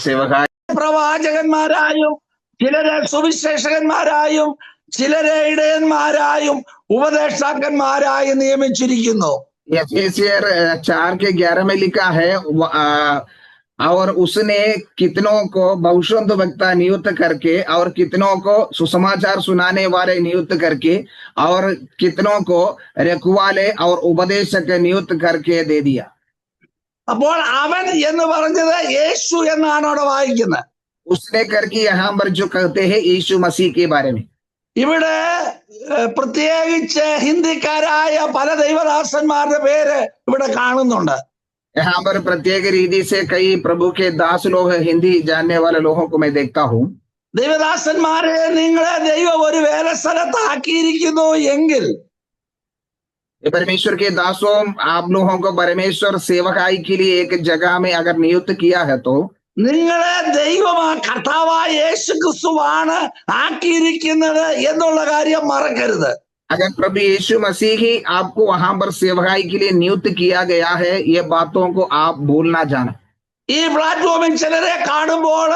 सेवकाई പ്രവാചകന്മാരായും ചിലരെ സുവിശേഷകന്മാരായും ചിലരെ ഇടയന്മാരായും ഉപദേഷ്ടാക്കന്മാരായും നിയമിച്ചിരിക്കുന്നു. एफेसियर 4:11 में लिखा है और उसने कितनों को भविष्यद्वक्ता नियुक्त करके और कितनों को सुसमाचार सुनाने वाले नियुक्त करके और कितनों को रखवाले और उपदेशक नियुक्त करके दे दिया. അപ്പോൾ അവൻ എന്ന് പറഞ്ഞത് യേശു എന്നാണ് അവിടെ വായിക്കുന്നത്. उसने करके यहाँ पर जो कहते हैं यीशु मसीह के बारे में. ഇവിടെ പ്രത്യേകിച്ച് ഹിന്ദിക്കാരായ പല ദൈവദാസന്മാരുടെ പേര് ഇവിടെ കാണുന്നുണ്ട്. यहाँ पर प्रत्येक रीति से कई प्रभु के दास लोग हिंदी जानने वाले लोगों को मैं देखता हूँ. ദൈവദാസന്മാരെ നിങ്ങളെ ദൈവം ഒരു വേലസ്ഥലത്താക്കിയിരിക്കുന്നു എങ്കിൽ परमेश्वर के दासों आप लोगों को परमेश्वर सेवकाई के लिए एक जगह में अगर नियुक्त किया है तो നിങ്ങളെ ദൈവം കർത്താവായ യേശു ക്രിസ്തുവാണ് ആക്കിയിരിക്കുന്നത് എന്നുള്ള കാര്യം മറക്കരുത്. अगर प्रभु यीशु मसीह ही आपको वहां पर सेवकाई के लिए नियुक्त किया गया है, ये बातों को आप भूलना जाना. ഈ പ്ലാറ്റ്ഫോമിൽ ചിലരെ കാണുമ്പോൾ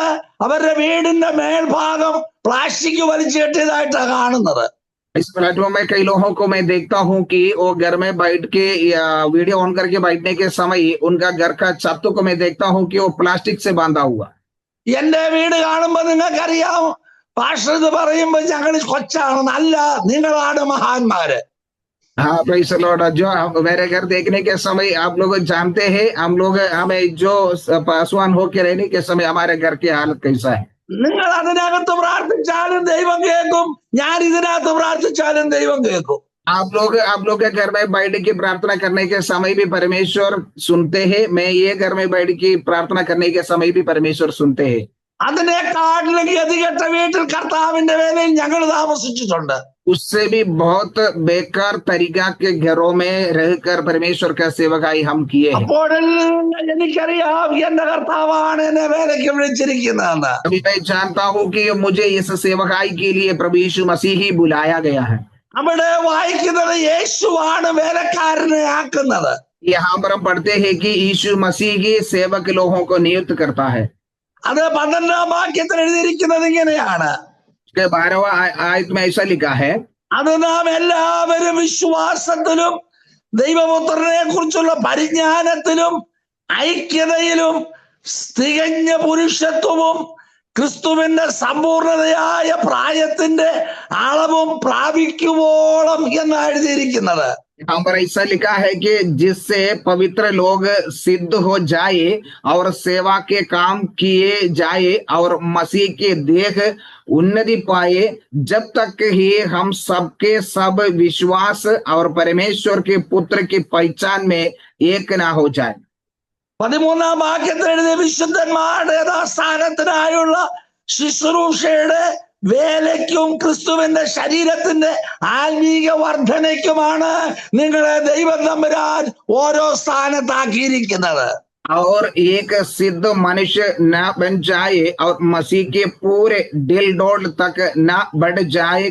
അവരുടെ വീടിന്റെ മേൽഭാഗം പ്ലാസ്റ്റിക് വലിച്ചു കെട്ടിയതായിട്ടാണ് കാണുന്നത്. इस प्लेटफॉर्म में कई लोगों को मैं देखता हूँ कि वो घर में बैठ के या वीडियो ऑन करके बैठने के समय उनका घर का छत को मैं देखता हूँ कि वो प्लास्टिक से बांधा हुआ. എന്റെ വീട് കാണുമ്പോ നിങ്ങൾക്കറിയാം, പാസ്റ്റർ ഇത് പറയുമ്പോ ഞങ്ങൾ കൊച്ചാണെന്ന്. അല്ല, നിങ്ങളാണ് മഹാന്മാര്. हाँ praise the Lord. जो मेरे घर देखने के समय आप लोग जानते हैं, हमें जो पासवान होके रहने के समय हमारे घर की हालत कैसा है. നിങ്ങൾ അതിനകത്ത് പ്രാർത്ഥിച്ചാലും ദൈവം കേൾക്കും, ഞാൻ ഇതിനകത്ത് പ്രാർത്ഥിച്ചാലും ദൈവം കേൾക്കും. आप लोग के घर में बैठ के प्रार्थना करने के समय भी परमेश्वर सुनते हैं. मैं ये घर में बैठ के प्रार्थना करने के समय भी परमेश्वर सुनते हैं. അതിനേക്കാട്ടിലും ഗതികെട്ട വീട്ടിൽ കർത്താവിന്റെ വേലയിൽ ഞങ്ങൾ താമസിച്ചിട്ടുണ്ട്. उससे भी बहुत बेकार तरीका के घरों में रहकर परमेश्वर का सेवकाई हम किए हैं. അപ്പോഴെല്ലാം എനിക്കറിയാം എന്റെ കർത്താവാണ് എന്നെ വേലയ്ക്ക് വിളിച്ചിരിക്കുന്നതെന്ന്. अभी मैं जानता हूँ कि मुझे इस सेवकाई के लिए प्रभु यीशु मसीह ही बुलाया गया है. അവിടെ വായിക്കുന്നത് യേശുവാണ് വേലക്കാരനെ ആക്കുന്നത്. यहाँ पर हम पढ़ते हैं कि यीशु मसीह ही सेवक लोगों को नियुक्त करता है. അത് 12-ാം വാക്യത്തിൽ എഴുതിയിരിക്കുന്നത് ഇങ്ങനെയാണ്. 12वां आयत में ऐसा लिखा है, അത് നാം എല്ലാവരും വിശ്വാസത്തിലും ദൈവപുത്രനെ കുറിച്ചുള്ള പരിജ്ഞാനത്തിലും ഐക്യതയിലും തികഞ്ഞ പുരുഷത്വവും ക്രിസ്തുവിന്റെ സമ്പൂർണതയായ പ്രായത്തിന്റെ അളവും പ്രാപിക്കുവോളം എന്നാണ് എഴുതിയിരിക്കുന്നത്. यहाँ पर ऐसा लिखा है कि जिससे पवित्र लोग सिद्ध हो जाए और सेवा के काम किए जाए और मसीह के देह उन्नति पाए, जब तक ही हम सबके सब विश्वास और परमेश्वर के पुत्र की पहचान में एक ना हो जाए. 13-ാം വാക്യത്തിൽ എഴുതിയ വിശുദ്ധന്മാരുടെ യഥാസ്ഥാനത്തിനായുള്ള ശുശ്രൂഷയുടെ വേലയ്ക്കും ക്രിസ്തുവിന്റെ ശരീരത്തിന്റെ ആത്മീക വർധനയ്ക്കുമാണ് നിങ്ങളെ ദൈവം തമ്പുരാൻ ഓരോ സ്ഥാനത്താക്കിയിരിക്കുന്നത്. और एक सिद्ध मनुष्य न बन जाए और मसीह के पूरे दिल डोल तक न बढ़ जाए,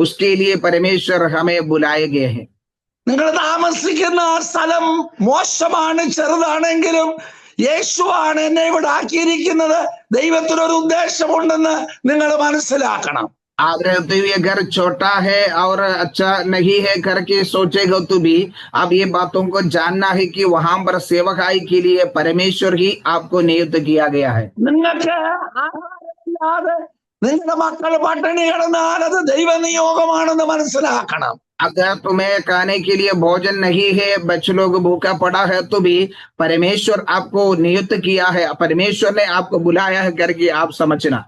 उसके लिए परमेश्वर हमें बुलाए गए हैं. നിങ്ങൾ താമസിക്കുന്ന സ്ഥലം മോശമാണ്, ചെറുതാണെങ്കിലും യേശുവാണ് എന്നെ ഇവിടെ ആക്കിയിരിക്കുന്നത്. ദൈവത്തിനൊരു ഉദ്ദേശമുണ്ടെന്ന് നിങ്ങൾ മനസ്സിലാക്കണം. आप रहते हुए घर छोटा है और अच्छा नहीं है करके सोचेगा तो भी अब ये बातों को जानना है कि वहां पर सेवकाई के लिए परमेश्वर ही आपको नियुक्त किया गया है. നിങ്ങൾക്ക് ആഹാരമില്ലാതെ നിങ്ങളുടെ മക്കൾ പട്ടിണി കിടന്നാൽ അത് ദൈവനിയോഗമാണെന്ന് മനസ്സിലാക്കണം. अगर तुम्हें खाने के लिए भोजन नहीं है, बच्चे लोग भूखा पड़ा है, तो भी परमेश्वर आपको नियुक्त किया है, परमेश्वर ने आपको बुलाया है करके आप समझना.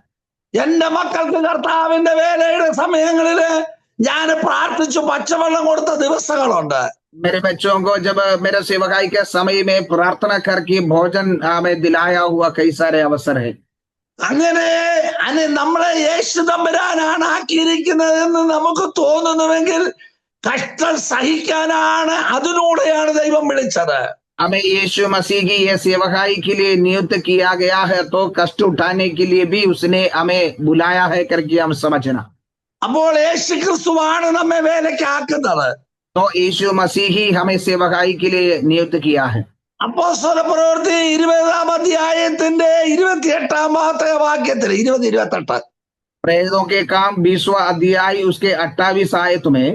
എന്റെ മക്കൾക്ക് കർത്താവിന്റെ വേലയുടെ സമയങ്ങളില് ഞാൻ പ്രാർത്ഥിച്ചു പച്ചവെള്ളം കൊടുത്ത ദിവസങ്ങളുണ്ട്. मेरे बच्चों को जब मेरे सेवकाई के समय में प्रार्थना करके भोजन हमें दिलाया हुआ कई सारे अवसर है. അങ്ങനെ നമ്മളെ യേശു തമ്പുരാനാണ് ആക്കിയിരിക്കുന്നതെന്ന് നമുക്ക് തോന്നുന്നുവെങ്കിൽ കഷ്ടം സഹിക്കാനാണ്, അതിലൂടെയാണ് ദൈവം വിളിച്ചത്. हमें यीशु मसीह की ये सेवकाई के लिए नियुक्त किया गया है, तो कष्ट उठाने के लिए भी उसने हमें बुलाया है करके हम समझना. അപ്പോൾ യേശു ക്രിസ്തുവാണ് നമ്മെ വേലയ്ക്ക് ആക്കുന്നത്. तो यीशु मसीह ही हमें सेवकाई के लिए नियुक्त किया है. അപ്പോസ്തല പ്രവൃത്തി 20-ാം അധ്യായത്തിന്റെ 28-ാമത്തെ വാക്യത്തിൽ 20-28 प्रेरितों के काम 20वां अध्याय उसके 28 आयत में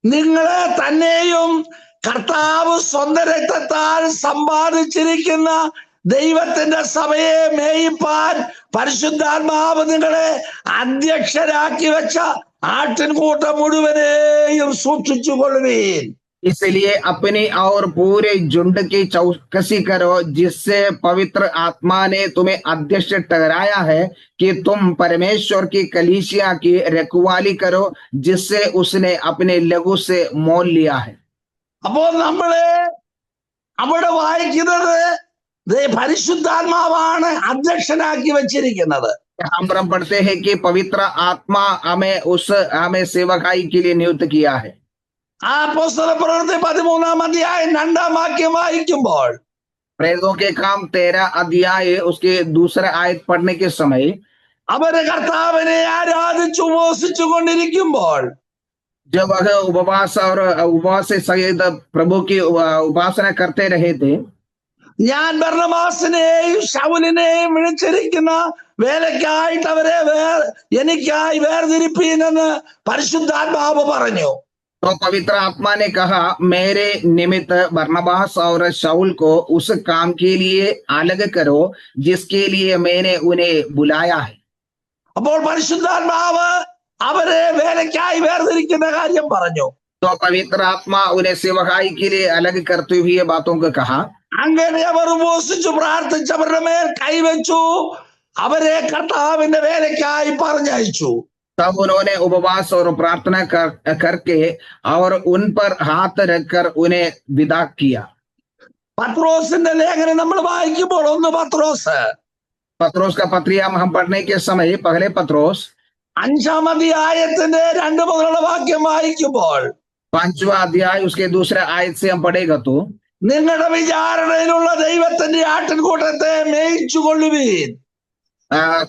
നിങ്ങളെ തന്നെയും കർത്താവ് സ്വന്തം രക്തത്താൽ സമ്പാദിച്ചിരിക്കുന്ന ദൈവത്തിന്റെ സഭയെ മേയിപ്പാൻ പരിശുദ്ധാത്മാവ് നിങ്ങളെ അധ്യക്ഷരാക്കി വെച്ച ആട്ടിൻകൂട്ടം മുഴുവനെയും സൂക്ഷിച്ചു കൊള്ളുവീൻ. इसलिए अपनी और पूरे झुंड की चौकसी करो, जिससे पवित्र आत्मा ने तुम्हें अध्यक्ष ठहराया है कि तुम परमेश्वर की कलीसिया की रखवाली करो, जिससे उसने अपने लहू से मोल लिया है. അപ്പോൾ നമ്മള് അവിടെ വായിക്കുന്നത് പരിശുദ്ധാത്മാവാണ് അധ്യക്ഷനാക്കി വെച്ചിരിക്കുന്നത്. हम पढ़ते हैं कि पवित्र आत्मा हमें सेवकाई के लिए नियुक्त किया है. ആ അപ്പോസ്തല പ്രവൃത്തി 13-ാം അധ്യായം 2-ാം വാക്യം വായിക്കുമ്പോൾ प्रेरितों के काम 13 अध्याय उसके दूसरे आयत पढ़ने के समय അവര് കർത്താവിനെ ആരാധിച്ചു ഉപവസിച്ചു കൊണ്ടിരിക്കുമ്പോൾ जब वह उपवास से सहित प्रभु की उपासना करते रहे थे, ഞാൻ ബർന്നബാസിനെയും ശൗലിനെയും വിളിച്ചിരിക്കുന്ന വേലയ്ക്കായിട്ട് അവരെ എനിക്കായി വേർതിരിപ്പീനെന്ന് പരിശുദ്ധാത്മാവ് പറഞ്ഞു. तो पवित्र आत्मा ने कहा, मेरे निमित्त बरनबास और शाऊल को उस काम के लिए अलग करो जिसके लिए मैंने उन्हें बुलाया है. അപ്പോൾ പരിശുദ്ധാത്മാവ് അവരെ വേലയ്ക്കായി വേർതിരിക്കുന്ന കാര്യം പറഞ്ഞു. तो पवित्र आत्मा उन्हें सेवकाई के लिए अलग करते हुए बातों को कहा. അങ്ങനെ അവർ ഉപവസിച്ചു പ്രാർത്ഥിച്ച് അവരുടെ മേൽ കൈവച്ചു അവരെ കർത്താവിന്റെ വേലയ്ക്കായി പറഞ്ഞയച്ചു. तब उन्होंने उपवास और प्रार्थना करके और उन पर हाथ रखकर उन्हें विदा किया. പത്രോസിന്റെ ലേഖനം നമ്മൾ വായിക്കുമ്പോൾ 1 पत्रोस का पत्रिया हम पढ़ने के समय पहले पत्रोस 5-ാം അധ്യായത്തിന്റെ 2 മുതലുള്ള വാക്യം വായിക്കുമ്പോൾ 5वां अध्याय उसके दूसरे आयत से हम पढ़ेगा तो നിങ്ങളുടെ വിചാരണയിലുള്ള ദൈവത്തിന്റെ ആട്ടിൻകൂട്ടത്തെ മേയിച്ചു കൊള്ളുവീൻ.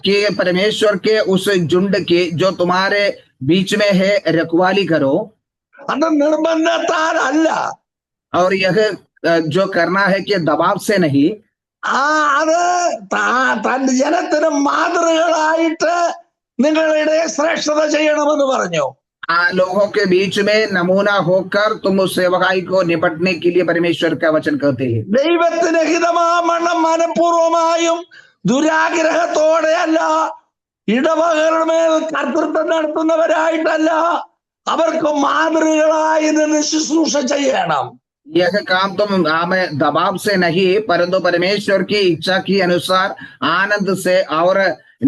कि परमेश्वर के उस झुंड की जो तुम्हारे बीच में है रखवाली करो. അത് നിർബന്ധത്താൽ അല്ല, और यह जो करना है कि दबाव से नहीं, അത് തന്റെ ജനത്തിന് മാതൃകളായിട്ട് നിങ്ങളുടെ ശ്രേഷ്ഠത ചെയ്യണമെന്ന് പറഞ്ഞു. लोगों के बीच में नमूना होकर तुम उस सेवकाई को निपटने के लिए परमेश्वर का वचन कहते हैं. ദൈവത്തിന് ഹിതമാമണ്ണം മനഃപൂർവമായും ദുരാഗ്രഹത്തോടെയല്ല, ഇടവകളുടെ മേൽ കർത്തൃത്വം നടത്തുന്നവരായിട്ടല്ല, അവർക്ക് മാതൃകളായി നിന്ന് ശുശ്രൂഷ ചെയ്യണം. यह काम तुम हमें दबाव से नहीं परंतु परमेश्वर की इच्छा के अनुसार आनंद से और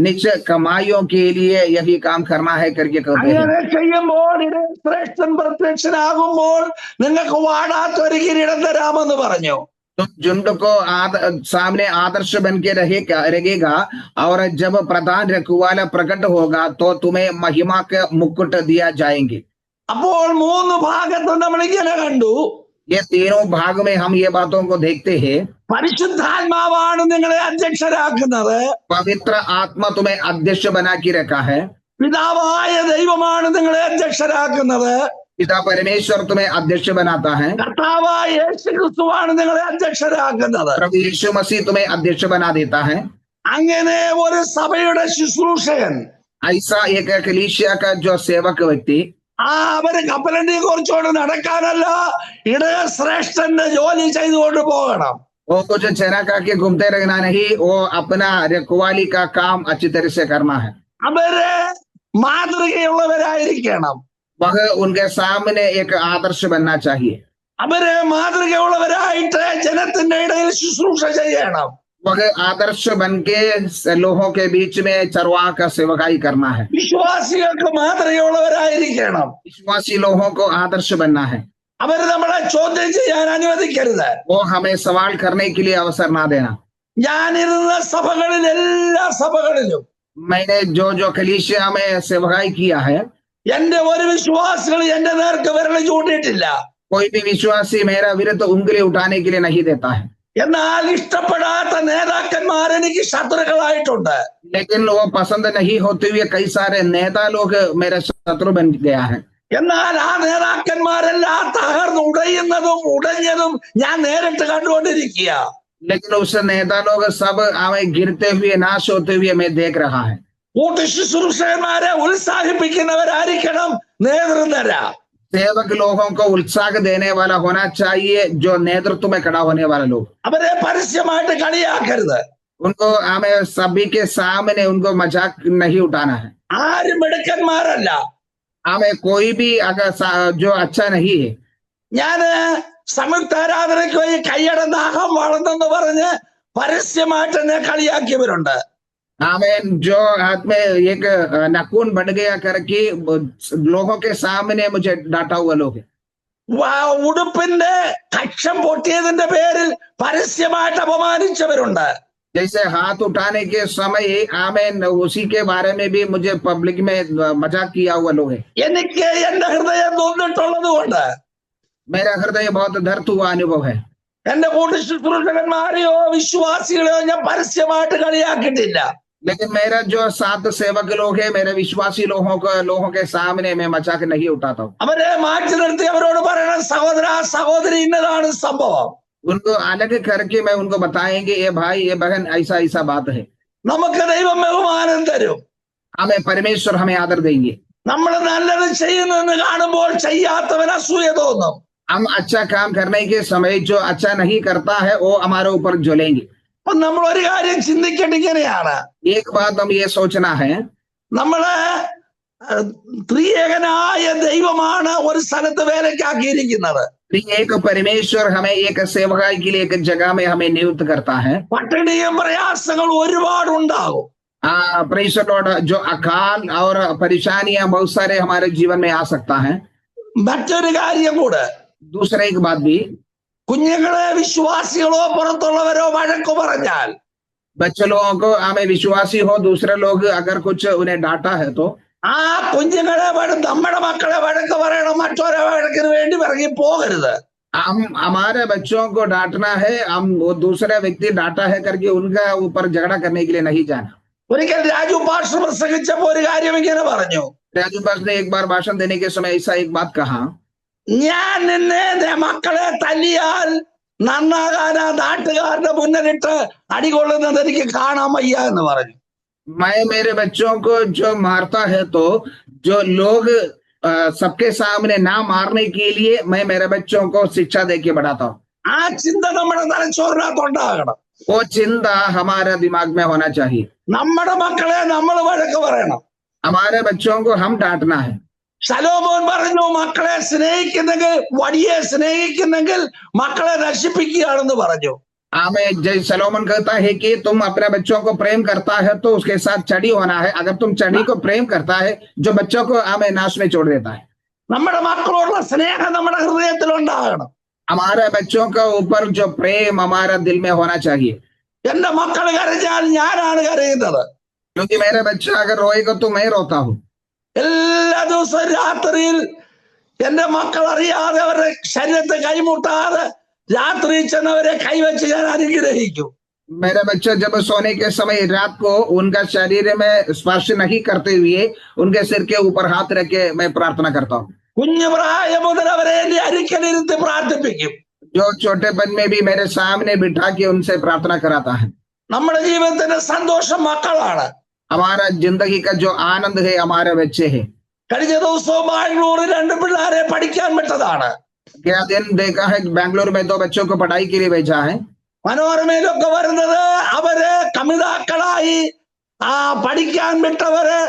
निच कमाइयों के लिए यही काम करना है करके कहते हैं. അങ്ങനെ ചെയ്യുമ്പോൾ ശ്രേഷ്ഠൻ പ്രത്യക്ഷനാകുമ്പോൾ നിങ്ങൾക്ക് വാടാത്തൊരു കിരീടം തരാമെന്ന് പറഞ്ഞു. तुम झुंड को सामने आदर्श बन के रहेगा और जब प्रधान रखवाला प्रकट होगा तो तुम्हें महिमा का मुकुट दिया जाएंगे. അപ്പോൾ 3 ഭാഗത്ത് നമ്മൾ ഇങ്ങനെ കണ്ടു. ये तीनों भाग में हम ये बातों को देखते हैं. പരിശുദ്ധാത്മാവാണ് നിങ്ങളെ അധ്യക്ഷരാക്കുന്നത്. पवित्र आत्मा तुम्हें अध्यक्ष बना के रखा है. പിതാവായ ദൈവമാണ് നിങ്ങളെ അധ്യക്ഷരാക്കുന്നത്. पिता परमेश्वर तुम्हें अध्यक्ष बनाता है. കർത്താവായ യേശു ക്രിസ്തുവാണ് നിങ്ങളെ അധ്യക്ഷരാക്കുന്നത്. प्रभु यीशु मसीह तुम्हें अध्यक्ष बना देता है. അങ്ങനെ ഒരു സഭയുടെ ശുശ്രൂഷകൻ ऐसा एक कलीसिया का जो सेवक व्यक्ति അവര് കപ്പലണ്ടി കുറിച്ചുകൊണ്ട് നടക്കാനല്ല, ഇടയ ശ്രേഷ്ഠന്റെ ജോലി ചെയ്തുകൊണ്ട് പോകണം. वो कुछ चेहरा करके घूमते रहना नहीं, वो अपना रखवाली का काम अच्छी तरह से करना है. അവര് മാതൃകയുള്ളവരായിരിക്കണം. वह उनके सामने एक आदर्श बनना चाहिए. അവര് മാതൃകയുള്ളവരായിട്ട് ജനത്തിന്റെ ഇടയിൽ ശുശ്രൂഷ ചെയ്യണം. वह आदर्श बन के लोगों के बीच में चरवाह का सेवकाई करना है. വിശ്വാസികൾക്ക് മാതൃകയുള്ളവരായിരിക്കണം. विश्वासी लोगों को आदर्श बनना है. അവര് നമ്മളെ ചോദ്യം ചെയ്യാൻ അനുവദിക്കരുത്. वो हमें सवाल करने के लिए अवसर ना देना. ഞാനിരുന്ന സഭകളിൽ എല്ലാ സഭകളിലും मैंने जो कलीसिया में सेवकाई किया है, എന്റെ ഒരു വിശ്വാസികൾ എന്റെ നേർക്ക് വിരൽ ചൂണ്ടിയിട്ടില്ല. कोई भी विश्वासी मेरा विरुद्ध उंगली उठाने के लिए नहीं देता है. എന്നാൽ ഇഷ്ടപ്പെടാത്ത നേതാക്കന്മാർ എനിക്ക് ശത്രുക്കളായിട്ടുണ്ട്. लेकिन वो पसंद नहीं होते हुए कई सारे नेता लोग मेरे शत्रु बन गया है. എന്നാൽ ആ നേതാക്കന്മാരെല്ലാം തകർന്നുടയുന്നതും ഉടഞ്ഞതും ഞാൻ നേരിട്ട് കണ്ടുകൊണ്ടിരിക്കുക. लेकिन उस नेता लोग सब हमें गिरते हुए नाश होते हुए मैं देख रहा है. കൂട്ടു ശുശ്രൂഷകന്മാരെ ഉത്സാഹിപ്പിക്കുന്നവരായിരിക്കണം നേതൃനിര. सेवक लोगों को उत्साह देने वाला होना चाहिए, जो नेतृत्व में खड़ा होने वाला लोग. അവരെ പരസ്യമായിട്ട് കളിയാക്കരുത്. उनको हमें सभी के सामने उनको मजाक नहीं उठाना है. ആരും മിടുക്കന്മാരല്ല. हमें कोई भी अगर जो अच्छा नहीं है. ഞാന് സംയുക്ത ആരാധനയ്ക്ക് പോയി കൈയുടെ ദാഹം വളർന്നെന്ന് പറഞ്ഞ് പരസ്യമായിട്ട് എന്നെ കളിയാക്കിയവരുണ്ട്. हमें जो हाथ में एक नाखून बढ़ गया करके लोगों के सामने मुझे डांटा हुआ लोग है. ഉടുപ്പിന്റെ കക്ഷം പൊട്ടിയതിന്റെ പേരിൽ പരസ്യമായിട്ട് അപമാനിച്ചവരുണ്ട്. जैसे हाथ उठाने के समय हमें उसी के बारे में भी मुझे पब्लिक में मजाक किया हुआ लोग है. എനിക്ക് എന്റെ ഹൃദയം തോന്നിട്ടുള്ളത് കൊണ്ട് मेरा हृदय बहुत दर्द हुआ अनुभव है. എന്റെ കൂട്ടു ശുശ്രൂഷകന്മാരെയോ വിശ്വാസികളെയോ ഞാൻ പരസ്യമായിട്ട് കളിയാക്കിയിട്ടില്ല. लेकिन मेरा जो साथ सेवक लोग है, मेरे विश्वासी लोगों के सामने मैं मजाक नहीं उठाता हूँ. അവരെ മാറ്റി നിർത്തി അവരോട് പറയണം, സഹോദര സഹോദരി ഇന്നതാണ് സംഭവം. उनको अलग करके मैं उनको बताएंगे, ये भाई ये बहन ऐसा ऐसा बात है. നമുക്ക് ദൈവം ബഹുമാനം തരും. हमें परमेश्वर हमें आदर देंगे. നമ്മൾ നല്ലത് ചെയ്യുന്നെന്ന് കാണുമ്പോൾ ചെയ്യാത്തവൻ അസൂയ തോന്നും. हम अच्छा काम करने के समय जो अच्छा नहीं करता है वो हमारे ऊपर जलेंगे. അപ്പൊ നമ്മൾ ഒരു കാര്യം ചിന്തിക്കേണ്ട ഇങ്ങനെയാണ്. एक बात हम ये सोचना है, നമ്മള് ത്രിയേകനായ ദൈവമാണ് ഒരു സ്ഥലത്ത് വേലക്കാക്കിയിരിക്കുന്നത്. एक परमेश्वर हमें एक सेवकाई के लिए एक जगह में हमें नियुक्त करता है. പട്ടിണിയും പ്രയാസങ്ങൾ ഒരുപാട് ഉണ്ടാകും. प्रेज द लॉर्ड, जो अकाल और परेशानियां बहुत सारे हमारे जीवन में आ सकता है. മറ്റൊരു കാര്യം കൂടെ, दूसरा एक बात भी, കുഞ്ഞുങ്ങളെ വിശ്വാസികളോ പുറത്തുള്ളവരോ വഴക്കു പറഞ്ഞാൽ बच्चे लोगों को हमें विश्वासी हो दूसरे लोग अगर कुछ उन्हें डांटा है तो ആ കുഞ്ഞുങ്ങളെ നമ്മുടെ മക്കളെ വഴക്ക് പറയണം, മറ്റൊരു വഴക്കിന് വേണ്ടി ഇറങ്ങി പോകരുത്. हम हमारे बच्चों को डांटना है, हम वो दूसरे व्यक्ति डांटा है करके उनका ऊपर झगड़ा करने के लिए नहीं जाना. ഒരിക്കൽ രാജു പാസ്റ്റർ പ്രസംഗിച്ചപ്പോ ഒരു കാര്യം ഇങ്ങനെ പറഞ്ഞു. राजू पास ने एक बार भाषण देने के समय ऐसा एक बात कहा, ഞാൻ നിന്നെ മക്കളെ തല്ലിയാൽ നന്നാകാൻ ആ നാട്ടുകാരുടെ മുന്നിലിട്ട് അടികൊള്ളുന്നത് എനിക്ക് കാണാൻ വയ്യ എന്ന് പറഞ്ഞു. मैं मेरे बच्चों को जो मारता है तो जो लोग सबके सामने ना मारने के लिए मैं मेरे बच्चों को शिक्षा देके बढ़ाता हूँ. ആ ചിന്ത നമ്മുടെ തലച്ചോറിനകത്ത് ഉണ്ടാകണം. वो चिंता हमारे दिमाग में होना चाहिए. നമ്മുടെ മക്കളെ നമ്മൾ വഴക്ക് പറയണം. हमारे बच्चों को हम डांटना है. ശലോമോൻ പറഞ്ഞു, മക്കളെ സ്നേഹിക്കുന്നെങ്കിൽ, വടിയെ സ്നേഹിക്കുന്നെങ്കിൽ മക്കളെ നശിപ്പിക്കുകയാണെന്ന് പറഞ്ഞു. हमें जय सलोमन कहता है कि तुम अपने बच्चों को प्रेम करता है तो उसके साथ चढ़ी होना है. अगर तुम चढ़ी को प्रेम करता है जो बच्चों को हमें नाश में छोड़ देता है. നമ്മുടെ മക്കളോടുള്ള സ്നേഹം നമ്മുടെ ഹൃദയത്തിൽ ഉണ്ടാകണം. हमारे बच्चों के ऊपर जो प्रेम हमारा दिल में होना चाहिए. എന്റെ മക്കൾ കരഞ്ഞാൽ ഞാനാണ് കരയുന്നത്. क्योंकि मेरे बच्चा अगर रोएगा तो मैं रोता हूँ. എല്ലാ ദിവസവും രാത്രിയിൽ എന്റെ മക്കൾ അറിയാതെ അവരുടെ ശരീരത്തെ കൈമുട്ടാതെ രാത്രി ചെന്നവരെ കൈവച്ച് ഞാൻ അനുഗ്രഹിക്കും. मेरा बच्चा जब सोने के समय रात को उनका शरीर में स्पर्श नहीं करते हुए उनके सिर के ऊपर हाथ रख के मैं प्रार्थना करता हूँ. കുഞ്ഞു പ്രായം മുതൽ അവരെ എന്റെ അരിക്കലിരുത്തി പ്രാർത്ഥിപ്പിക്കും. जो छोटेपन में भी मेरे सामने बिठा के उनसे प्रार्थना कराता है. നമ്മുടെ ജീവിതത്തിന്റെ സന്തോഷം മക്കളാണ്. हमारा जिंदगी का जो आनंद है हमारे बच्चे हैं. കഴിഞ്ഞ ദിവസവും ബാംഗ്ലൂരിൽ 2 പിള്ളേരെ പഠിക്കാൻ വിട്ടതാണ്. क्या दिन देखा है, बेंगलुरु में 2 बच्चों को पढ़ाई के लिए भेजा है. മനോരമയിലൊക്കെ വരുന്നത് അവര് കമിതാക്കളായി പഠിക്കാൻ വിട്ടവര്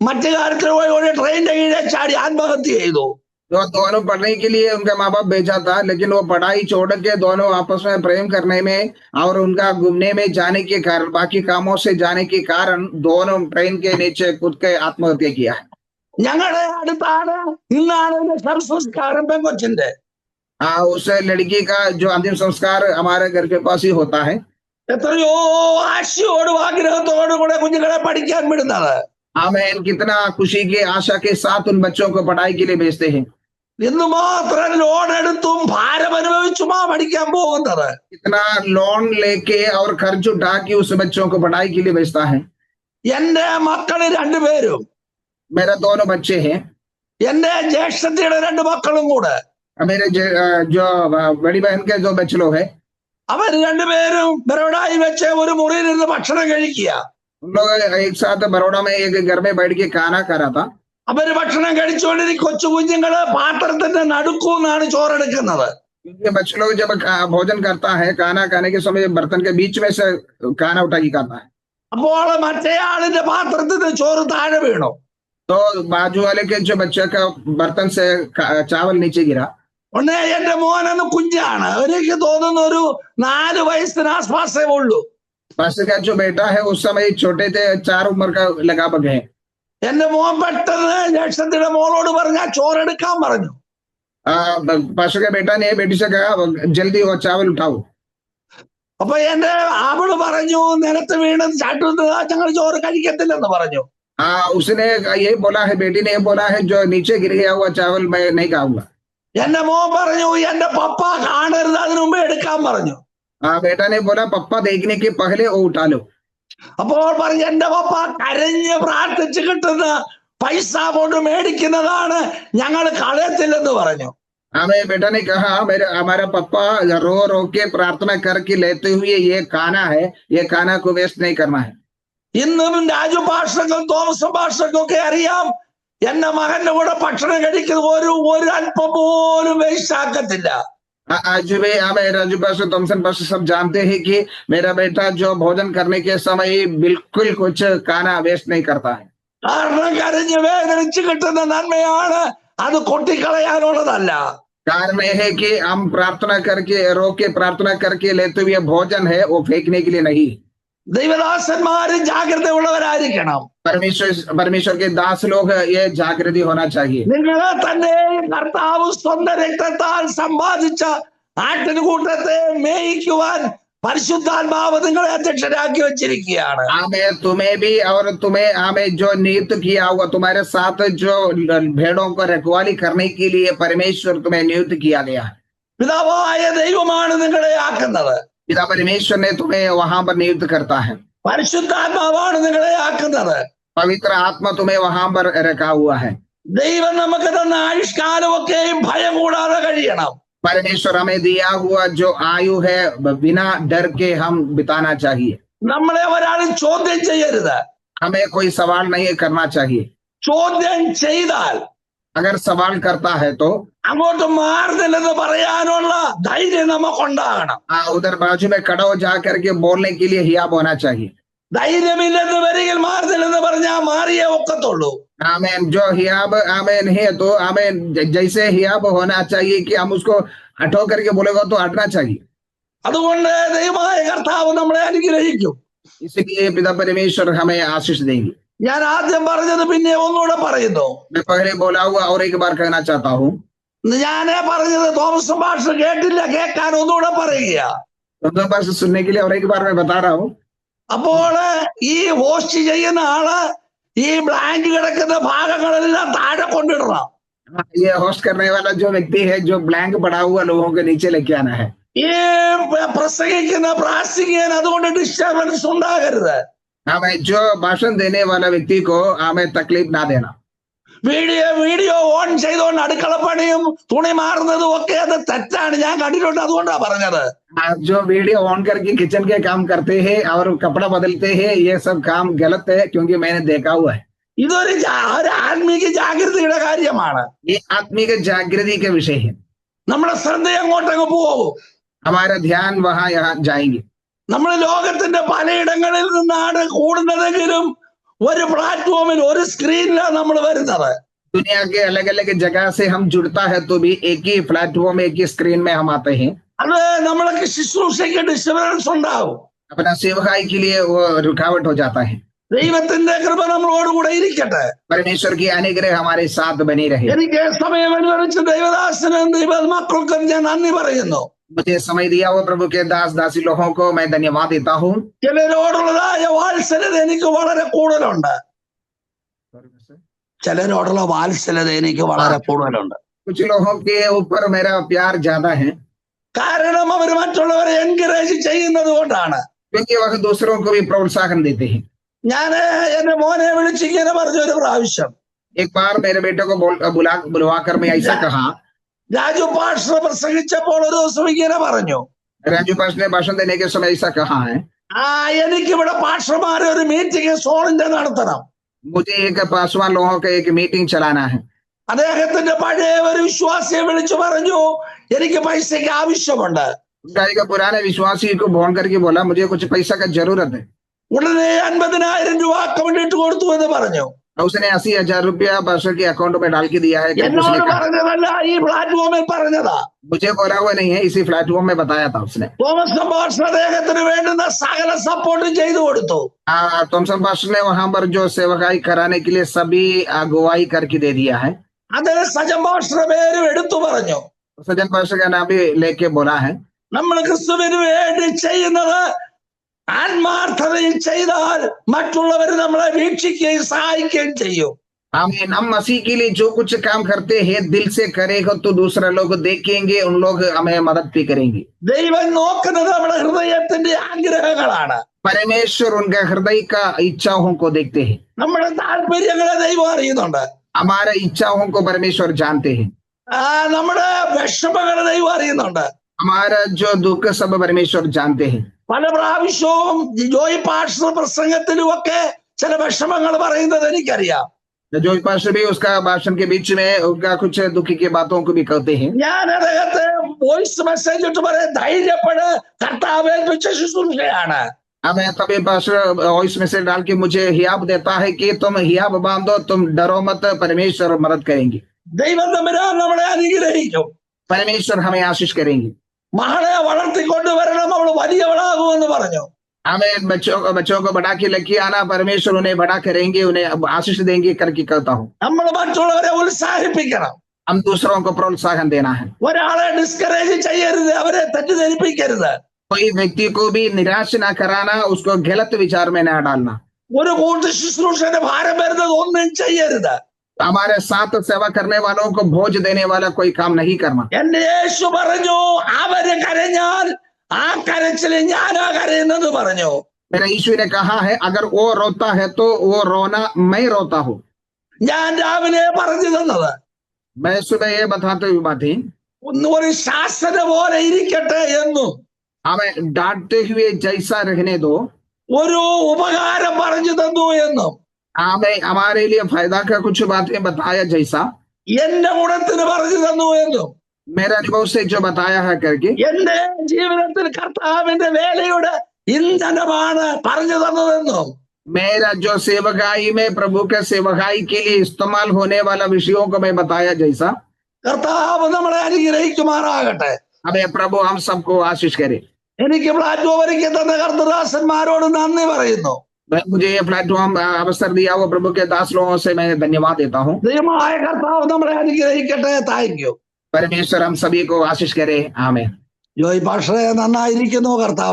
മറ്റു കാര്യത്തിൽ പോയി ട്രെയിനിന്റെ കീഴെ ചാടി ആത്മഹത്യ ചെയ്തു. तो दोनों पढ़ने के लिए उनके माँ बाप भेजा था, लेकिन वो पढ़ाई छोड़ के दोनों आपस में प्रेम करने में और उनका घूमने में जाने के कारण, बाकी कामों से जाने के कारण दोनों ट्रेन के नीचे कूद के आत्महत्या किया है. ഞങ്ങളുടെ അടുത്താണ് ഇന്നാണ് ശവസംസ്കാരം പെങ്കൊച്ചിന്റെ. उस लड़की का जो अंतिम संस्कार हमारे घर के पास ही होता है. എത്രയോ ആശയോടും ആഗ്രഹത്തോടും കൂടെ കുഞ്ഞുങ്ങളെ പഠിക്കാൻ വിടുന്നത്. हमें कितना खुशी की आशा के साथ उन बच्चों को पढ़ाई के लिए भेजते हैं. ഇന്ന് മാത്രം ലോൺ എടുത്തും ഭാരം അനുഭവിച്ചുമാ പഠിക്കാൻ പോകുന്നത്. कितना लोन लेके और खर्च उठा के उस बच्चों को पढ़ाई के लिए भेजता है. എന്റെ മക്കള് 2 പേരും मेरा दोनों बच्चे हैं. എന്റെ ജ്യേഷ്ഠത്തിയുടെ 2 മക്കളും കൂടെ मेरे जो बड़ी बहन के जो बच्चे लोग हैं, അവർ രണ്ടുപേരും ബറോഡായിൽ വെച്ച് ഒരു മുറിയിൽ ഇരുന്ന് ഭക്ഷണം കഴിക്കുക. उन लोग एक साथ बड़ौदा में एक घर में बैठ के खाना खा रहा था. അവര് ഭക്ഷണം കഴിച്ചുകൊണ്ടിരിക്കും. കൊച്ചു കുഞ്ഞുങ്ങള് പാത്രത്തിന്റെ നടുക്കൂന്നാണ് ചോറെടുക്കുന്നത്. क्योंकि बच्चे लोग जब भोजन करता है, खाना खाने के समय बर्तन के बीच में से खाना उठा के खाता है. അപ്പോൾ മറ്റേ ആളിന്റെ പാത്രത്തിൽ നിന്ന് ചോറ് താഴെ വീണു. तो बाजू वाले के जो बच्चे का बर्तन से चावल नीचे गिरा. ഉടനെ എന്റെ മോനെന്ന് കുഞ്ഞാണ്, എനിക്ക് തോന്നുന്നു ഒരു 4 വയസ്സിന് ആസ്പാസേ ഉള്ളൂ. पास्टर का जो बेटा है उस समय छोटे थे, 4 उम्र का लगभग है. എന്റെ മോൻ പെട്ടെന്ന് ജ്യേഷ്ഠത്തിയുടെ മോളോട് പറഞ്ഞ ചോറെടുക്കാൻ പറഞ്ഞു. पास्टर का बेटा ने बेटी से कहा जल्दी वो चावल उठाओ. അപ്പൊ എന്റെ അവള് പറഞ്ഞു നിലത്ത് വീണ് ചാട്ടുന്നത് ഞങ്ങൾ ചോറ് കഴിക്കത്തില്ലെന്ന് പറഞ്ഞു. उसने ये बोला है, बेटी ने ये बोला है जो नीचे गिर गया हुआ चावल मैं नहीं खाऊंगा. എന്റെ മോൻ പറഞ്ഞു എന്റെ പപ്പ കാണരുത്, അതിനു മുമ്പേ എടുക്കാൻ പറഞ്ഞു. बेटा ने बोला पप्पा देखने के पहले वो उठा लो. അപ്പോൾ പറഞ്ഞു എന്റെ പപ്പ കരഞ്ഞ് പ്രാർത്ഥിച്ച് കിട്ടുന്ന പൈസ കൊണ്ട് മേടിക്കുന്നതാണ്, ഞങ്ങൾ കളയത്തില്ലെന്ന് പറഞ്ഞു. हमें बेटा ने कहा हमारा पप्पा रो रो के प्रार्थना करके लेते हुए ये खाना है, ये खाना को वेस्ट नहीं करना है. ഇന്നും രാജു ഭാഷക്കും തോമസ് ഭാഷക്കും ഒക്കെ അറിയാം, എന്റെ മകന്റെ കൂടെ ഭക്ഷണം കഴിക്കുന്നത് ഒരു അല്പം പോലും വേസ്റ്റ് ആക്കത്തില്ല. आज भी हमें राजू पास्टर थॉमसन पास्टर सब जानते हैं कि मेरा बेटा जो भोजन करने के समय बिल्कुल कुछ खाना वेस्ट नहीं करता है. കാരണം കരഞ്ഞ് വേദനിച്ച് കിട്ടുന്ന നന്മയാണ്, അത് കൊട്ടിക്കളയാനുള്ളതല്ല. कारण यह है कि हम प्रार्थना करके रो के प्रार्थना करके लेते हुए भोजन है वो फेंकने के लिए नहीं. ദൈവദാസന്മാര് ജാഗ്രത ഉള്ളവരായിരിക്കണം. परमेश्वर के दास लोग ये जागृति होना चाहिए. നിങ്ങളെ തന്നെ കർത്താവ് സ്വന്തം രക്തത്താൽ സമ്പാദിച്ച ആട്ടിൻകൂട്ടത്തെ മേയിക്കുവാൻ പരിശുദ്ധാത്മാവ് നിങ്ങളെ അധ്യക്ഷരാക്കി വെച്ചിരിക്കുകയാണ്. हमें तुम्हें भी और तुम्हें हमें जो नियुक्त किया हुआ, तुम्हारे साथ जो भेड़ों को रखवाली करने के लिए परमेश्वर तुम्हें नियुक्त किया गया है. പിതാവായ ദൈവമാണ് നിങ്ങളെ ആക്കുന്നത്. पिता परमेश्वर ने तुम्हें वहां पर नियुक्त करता है. പരിശുദ്ധാത്മാവാണ് നിങ്ങളെ ആക്കുന്നത്. पवित्र आत्मा तुम्हें वहां पर रखा हुआ है. ദൈവം നമുക്ക് തന്ന ആയുഷ്കാലമൊക്കെയും ഭയം കൂടാതെ കഴിയണം. परमेश्वर हमें दिया हुआ जो आयु है बिना डर के हम बिताना चाहिए. നമ്മളെ ഒരാൾ ചോദ്യം ചെയ്യരുത്. हमें कोई सवाल नहीं करना चाहिए. ചോദ്യം ചെയ്താൽ अगर सवाल करता है तो അങ്ങോട്ട് മാറുന്നില്ലെന്ന് പറയാനുള്ള ധൈര്യം നമുക്കുണ്ടാകണം. उधर बाजू में खड़ा हो जा करके बोलने के लिए हियाब होना चाहिए. ധൈര്യമില്ലെന്ന് വരികിൽ മാറുന്നില്ലെന്ന് പറഞ്ഞാൽ മാറിയേ ഒക്കത്തുള്ളൂ. आमेन. जो हियाब आमेन है तो आमेन जैसे हियाब होना चाहिए कि हम उसको हटो करके बोलेगा तो हटना चाहिए. അതുകൊണ്ട് ദൈവമായ കർത്താവ് നമ്മളെ അനുഗ്രഹിക്കും. इसलिए पिता परमेश्वर हमें आशीष देंगे. ഞാൻ ആദ്യം പറഞ്ഞത് പിന്നെ ഒന്നുകൂടെ പറയുന്നു. मैं पहले बोला हुआ और एक बार कहना चाहता हूँ. ഞാനേ പറഞ്ഞത് തോമസ് ഭാഷ കേട്ടില്ല, കേൾക്കാൻ ഒന്നുകൂടെ പറയുക. दोनों बार से सुनने के लिए और एक बार मैं बता रहा हूँ. അപ്പോൾ ഈ ഹോസ്റ്റ് ചെയ്യുന്ന ആള് ഈ ബ്ലാങ്ക് കിടക്കുന്ന ഭാഗങ്ങളെല്ലാം താഴെ കൊണ്ടിടണം. ये होस्ट करने वाला जो व्यक्ति है जो ब्लैंक पड़ा हुआ लोगों के नीचे लेके आना है. ഈ പ്രസംഗിക്കുന്ന പ്രാസംഗികൻ അതുകൊണ്ട് ഡിസ്റ്റർബൻസ് ഉണ്ടാകരുത്. हमें जो भाषण देने वाला व्यक्ति को हमें तकलीफ ना देना. വീഡിയോ ഓൺ ചെയ്തുകൊണ്ട് അടുക്കളപ്പണിയും തുണി മാറുന്നതും ഒക്കെ അത് തെറ്റാണ്, ഞാൻ കണ്ടിട്ടുണ്ട്, അതുകൊണ്ടാ പറഞ്ഞത്. जो वीडियो ऑन करके किचन के काम करते हैं और कपड़ा बदलते हैं, ये सब काम गलत है क्योंकि मैंने देखा हुआ है. ഇതൊരു ആത്മീക ജാഗ്രതയുടെ കാര്യമാണ്. ये आत्मिक जागृति के विषय है. നമ്മുടെ ശ്രദ്ധ അങ്ങോട്ടങ്ങ് പോകും. हमारा ध्यान वहां यहाँ जाएंगे. നമ്മൾ ലോകത്തിന്റെ പലയിടങ്ങളിൽ നിന്നാണ് കൂടുന്നതെങ്കിലും ഒരു പ്ലാറ്റ്ഫോമിൽ ഒരു സ്ക്രീനിലാണ് നമ്മൾ വരുന്നത്. दुनिया के अलग अलग जगह से हम जुड़ता है तो भी एक ही प्लेटफॉर्म एक ही स्क्रीन में हम आते हैं. അത് നമ്മൾക്ക് ശുശ്രൂഷയ്ക്ക് ഡിസ്റ്റർബൻസ് ഉണ്ടാവും. अपना सेवकाई के लिए वो रुकावट हो जाता है. ദൈവത്തിന്റെ കൃപ നമ്മളോടുകൂടെ ഇരിക്കട്ടെ. परमेश्वर की अनुग्रह हमारे साथ बनी रहे. എനിക്ക് സമയം അനുവദിച്ച ദൈവദാസനും ദൈവമക്കൾക്കും ഞാൻ നന്ദി പറയുന്നു. मुझे समय दिया हुआ प्रभु के दास दासी लोगों को मैं धन्यवाद देता हूँ. ചിലരോടുള്ളതായ വാത്സല്യത എനിക്ക് വളരെ കൂടുതലുണ്ട്. ചിലരോടുള്ള വാത്സല്യത എനിക്ക് വളരെ കൂടുതലുണ്ട്. कुछ लोगों के ऊपर मेरा प्यार ज्यादा है. കാരണം അവർ മറ്റുള്ളവരെ എൻകറേജ് ചെയ്യുന്നത് കൊണ്ടാണ്. क्योंकि वह दूसरों को भी प्रोत्साहन देते हैं. ഞാൻ എന്റെ മോനെ വിളിച്ചിങ്ങനെ പറഞ്ഞൊരു പ്രാവശ്യം, एक बार मेरे बेटे को बुलवाकर मैं ऐसा कहा, രാജു പാസ്റ്റർ പ്രസംഗിച്ചപ്പോൾ ഒരു ദിവസം ഇങ്ങനെ പറഞ്ഞു, राजू पास ने भाषण देने के समय ऐसा कहा है, എനിക്കിവിടെ പാസ്റ്റർമാരെ ഒരു മീറ്റിംഗ് സോണിന്റെ നടത്തണം. मुझे एक पासवान लोगों का एक मीटिंग चलाना है. അദ്ദേഹത്തിന്റെ പഴയ ഒരു വിശ്വാസിയെ വിളിച്ചു പറഞ്ഞു, എനിക്ക് പൈസയ്ക്ക് ആവശ്യമുണ്ട്. उनका एक पुराने विश्वासी को फोन करके बोला, मुझे कुछ पैसा का जरूरत है. ഉടനെ 50,000 രൂപ അക്കൗണ്ടിട്ട് കൊടുത്തു എന്ന് പറഞ്ഞു. उसने 80,000 रुपया पास्टर के अकाउंट में डाल के दिया है. എന്നോട് പറഞ്ഞതല്ല, ഈ പ്ലാറ്റ്ഫോമിൽ പറഞ്ഞതാ. मुझे बोला हुआ नहीं है, इसी प्लेटफॉर्म में बताया था उसने. തോമസ് പാസ്റ്റർ അദ്ദേഹത്തിന് വേണ്ടുന്ന സകല സപ്പോർട്ടും ചെയ്തു കൊടുത്തു. थॉमसन पास्टर ने वहां पर जो सेवकाई कराने के लिए सभी अगुवाई करके दे दिया है. അദ്ദേഹം സജൻ പാസ്റ്ററുടെ പേരും എടുത്തു പറഞ്ഞു. सजन पास्टर का नाम भी लेके बोला है. നമ്മൾ ക്രിസ്തുവിന് വേണ്ടി ചെയ്യുന്നത് ആത്മാർത്ഥതയിൽ ചെയ്താൽ മറ്റുള്ളവർ നമ്മളെ വീക്ഷിക്കുകയും സഹായിക്കുകയും ചെയ്യും. हम मसीह के लिए जो कुछ काम करते हैं दिल से करेगा तो दूसरे लोग देखेंगे, उन लोग हमें मदद भी करेंगे. ദൈവം നോക്കുന്നത് നമ്മുടെ ഹൃദയത്തിന്റെ ആഗ്രഹങ്ങളാണ്. परमेश्वर उनका हृदय का इच्छाओं को देखते हैं. നമ്മുടെ താല്പര്യങ്ങളെ ദൈവം അറിയുന്നുണ്ട്. हमारे इच्छाओं को परमेश्वर जानते हैं. നമ്മുടെ വിഷമങ്ങളെ ദൈവം അറിയുന്നുണ്ട്. हमारा जो दुख सब परमेश्वर जानते हैं. പല പ്രാവശ്യവും ജോയ് പാസ്റ്റർ പ്രസംഗത്തിലുമൊക്കെ ചില വിഷമങ്ങൾ പറയുന്നത് എനിക്കറിയാം. जो पास्टर भी उसका भाषण के बीच में उनका कुछ दुख की बातों को भी कहते हैं. ഞാൻ അദ്ദേഹത്തെ വോയിസ് മെസ്സേജ് ഇട്ട് പറയാം, ധൈര്യപ്പെട്, കർത്താവ് ഏൽപ്പിച്ച ശുശ്രൂഷയാണ്. हमें तभी पास्टर वॉइस मैसेज डाल के मुझे हियाब देता है कि तुम हियाब बांधो, तुम डरो मत, परमेश्वर मदद करेंगे. ദൈവം തമ്പുരാൻ നമ്മളെ അനുഗ്രഹിക്കും. परमेश्वर हमें आशीष करेंगे. മകളെ വളർത്തിക്കൊണ്ടുവരണം, അവൾ വലിയവളാകുമെന്ന് പറഞ്ഞു. हमें बच्चों को बढ़ा के लेके आना, परमेश्वर उन्हें बड़ा करेंगे, उन्हें आशीष देंगे करके कहता हूँ. നമ്മൾ മറ്റുള്ളവരെ ഉത്സാഹിപ്പിക്കണം. हम दूसरों को प्रोत्साहन देना है. ഒരാളെ ഡിസ്കറേജ് ചെയ്യരുത്, അവരെ തെറ്റിദ്ധരിപ്പിക്കരുത്. कोई व्यक्ति को भी निराश ना कराना, उसको गलत विचार में ना डालना. ഒരു കൂട്ടു ശുശ്രൂഷയുടെ ഭാരം വരുന്നത് ഒന്നും ചെയ്യരുത്. हमारे साथ सेवा करने वालों को बोझ देने वाला कोई काम नहीं करना. എന്റെ യേശു പറഞ്ഞു, അവര് കരഞ്ഞാൽ ആ കരച്ചിൽ ഞാനാ കരയുന്നത് പറഞ്ഞു. मेरा यीशु ने कहा है, अगर वो रोता है तो वो रोना मैं रोता हूँ. ഞാൻ രാവിലെ പറഞ്ഞു തന്നത് मैं सुबह ये बताते हुए बात ही, ഒരു ശാസന പോലെ ഇരിക്കട്ടെ എന്നും हमें डांटते हुए जैसा रहने दो, ഒരു ഉപകാരം പറഞ്ഞു തന്നു എന്നും हमें हमारे लिए फायदा का कुछ बातें बताया जैसा, എന്റെ ഗുണത്തിന് പറഞ്ഞു തന്നു എന്നും मेरा अनुभव से जो बताया है करके, എന്റെ ജീവിതത്തിൽ കർത്താവിന്റെ വേലയുടെ ഇന്ധനമാണ് പറഞ്ഞു തന്നതെന്നും मेरा जो सेवकाई में प्रभु के सेवकाई के लिए इस्तेमाल होने वाला विषयों को मैं बताया जैसा, കർത്താവ് നമ്മളെ അനുഗ്രഹിക്കുമാറാകട്ടെ. हमें प्रभु हम सबको आशीष करे. എനിക്ക് പ്ലാറ്റ്ഫോം ഒരുക്കി തന്ന കർത്തദാസന്മാരോട് നന്ദി പറയുന്നു. मुझे ये प्लेटफॉर्म अवसर दिया वो प्रभु के दास लोगों से मैं धन्यवाद देता हूँ. ദൈവമായ കർത്താവ് നമ്മളെ അനുഗ്രഹിക്കട്ടെ. Thank you. परमेश्वर हम सभी को आशीष करे. आमीन. ജോയ് പാസ്റ്ററെ നന്നായിരിക്കുന്നു. കർത്താവ്